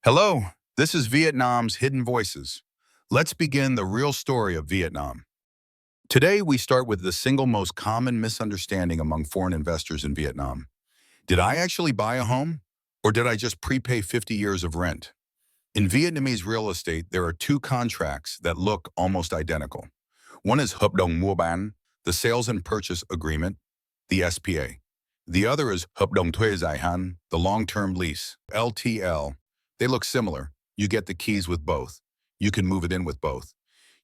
Hello, this is Vietnam's Hidden Voices. Let's begin the real story of Vietnam. Today, we start with the single most common misunderstanding among foreign investors in Vietnam. Did I actually buy a home? Or did I just prepay 50 years of rent? In Vietnamese real estate, there are two contracts that look almost identical. One is đồng Mua Bán, the sales and purchase agreement, the SPA. The other is đồng Thuê Dài Hạn, the long-term lease, LTL. They look similar. You get the keys with both. You can move it in with both.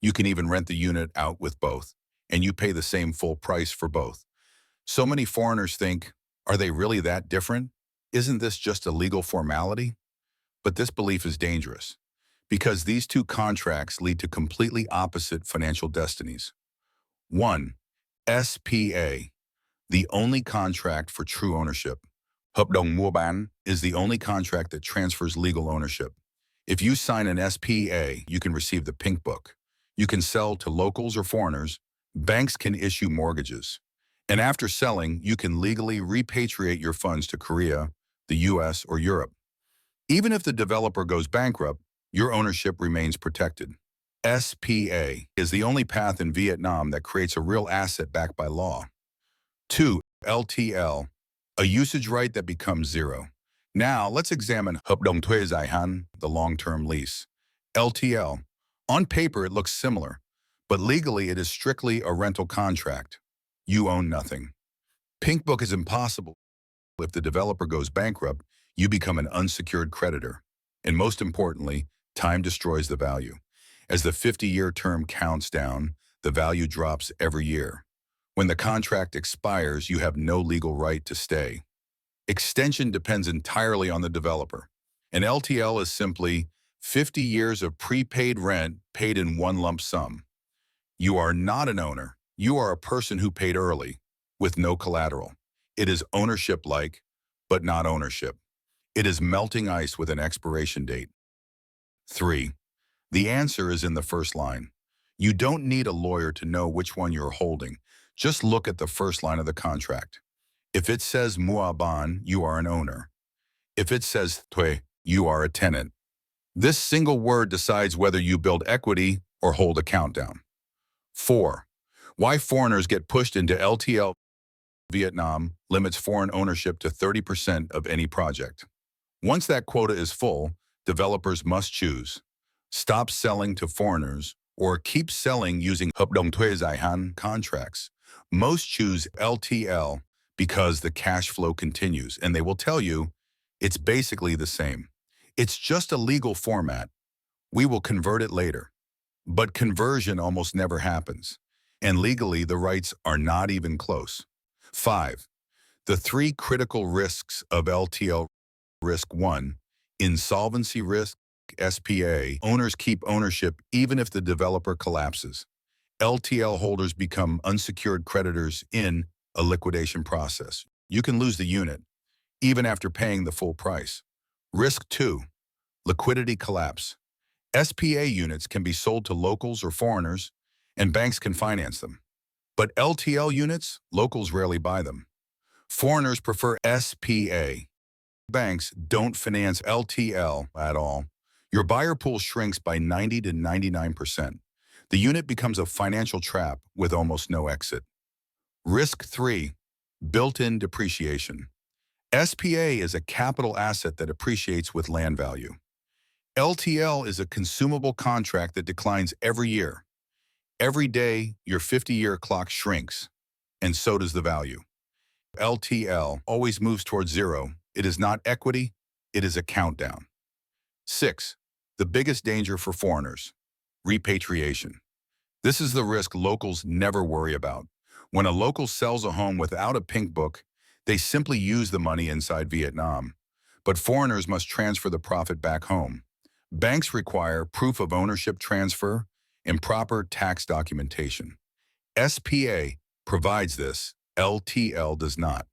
You can even rent the unit out with both. And you pay the same full price for both. So many foreigners think, are they really that different? Isn't this just a legal formality? But this belief is dangerous because these two contracts lead to completely opposite financial destinies. 1. SPA, the only contract for true ownership. Hợp đồng Mua Bán is the only contract that transfers legal ownership. If you sign an SPA, you can receive the pink book. You can sell to locals or foreigners. Banks can issue mortgages. And after selling, you can legally repatriate your funds to Korea, the US, or Europe. Even if the developer goes bankrupt, your ownership remains protected. SPA is the only path in Vietnam that creates a real asset backed by law. 2. LTL, a usage right that becomes zero. Now, let's examine hợp đồng Thuê Dài Hạn, the long-term lease. LTL. On paper, it looks similar, but legally it is strictly a rental contract. You own nothing. Pink book is impossible. If the developer goes bankrupt, you become an unsecured creditor. And most importantly, time destroys the value. As the 50-year term counts down, the value drops every year. When the contract expires, you have no legal right to stay. Extension depends entirely on the developer. An LTL is simply 50 years of prepaid rent paid in one lump sum. You are not an owner. You are a person who paid early, with no collateral. It is ownership-like, but not ownership. It is melting ice with an expiration date. 3. The answer is in the first line. You don't need a lawyer to know which one you're holding. Just look at the first line of the contract. If it says Mua Bán, you are an owner. If it says Thuê, you are a tenant. This single word decides whether you build equity or hold a countdown. 4. Why foreigners get pushed into LTL. Vietnam limits foreign ownership to 30% of any project. Once that quota is full, developers must choose. Stop selling to foreigners or keep selling using hợp đồng Thuê Dài Hạn contracts. Most choose LTL because the cash flow continues, and they will tell you it's basically the same. It's just a legal format. We will convert it later. But conversion almost never happens, and legally the rights are not even close. 5. The 3 critical risks of LTL. Risk 1, insolvency risk, SPA. Owners keep ownership even if the developer collapses. LTL holders become unsecured creditors in a liquidation process. You can lose the unit, even after paying the full price. Risk 2, liquidity collapse. SPA units can be sold to locals or foreigners, and banks can finance them. But LTL units, locals rarely buy them. Foreigners prefer SPA. Banks don't finance LTL at all. Your buyer pool shrinks by 90 to 99%. The unit becomes a financial trap with almost no exit. Risk 3, built-in depreciation. SPA is a capital asset that appreciates with land value. LTL is a consumable contract that declines every year. Every day, your 50-year clock shrinks, and so does the value. LTL always moves towards zero. It is not equity, it is a countdown. 6. The biggest danger for foreigners, repatriation. This is the risk locals never worry about. When a local sells a home without a pink book, they simply use the money inside Vietnam. But foreigners must transfer the profit back home. Banks require proof of ownership transfer and proper tax documentation. SPA provides this, LTL does not.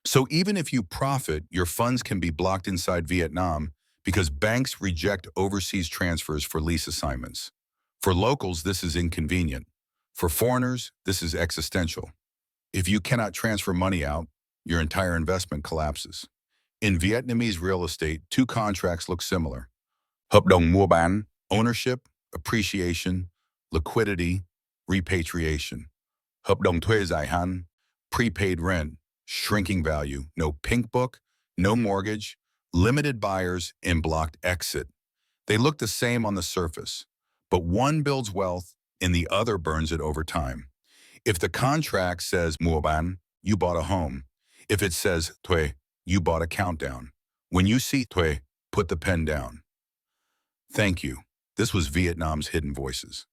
So even if you profit, your funds can be blocked inside Vietnam because banks reject overseas transfers for lease assignments. For locals, this is inconvenient. For foreigners, this is existential. If you cannot transfer money out, your entire investment collapses. In Vietnamese real estate, 2 contracts look similar. Hợp đồng mua bán, ownership, appreciation, liquidity, repatriation. Hợp đồng thuê dài hạn, prepaid rent, shrinking value, no pink book, no mortgage, limited buyers, and blocked exit. They look the same on the surface, but one builds wealth and the other burns it over time. If the contract says Mua Bán, you bought a home. If it says Thuê, you bought a countdown. When you see Thuê, put the pen down. Thank you. This was Vietnam's Hidden Voices.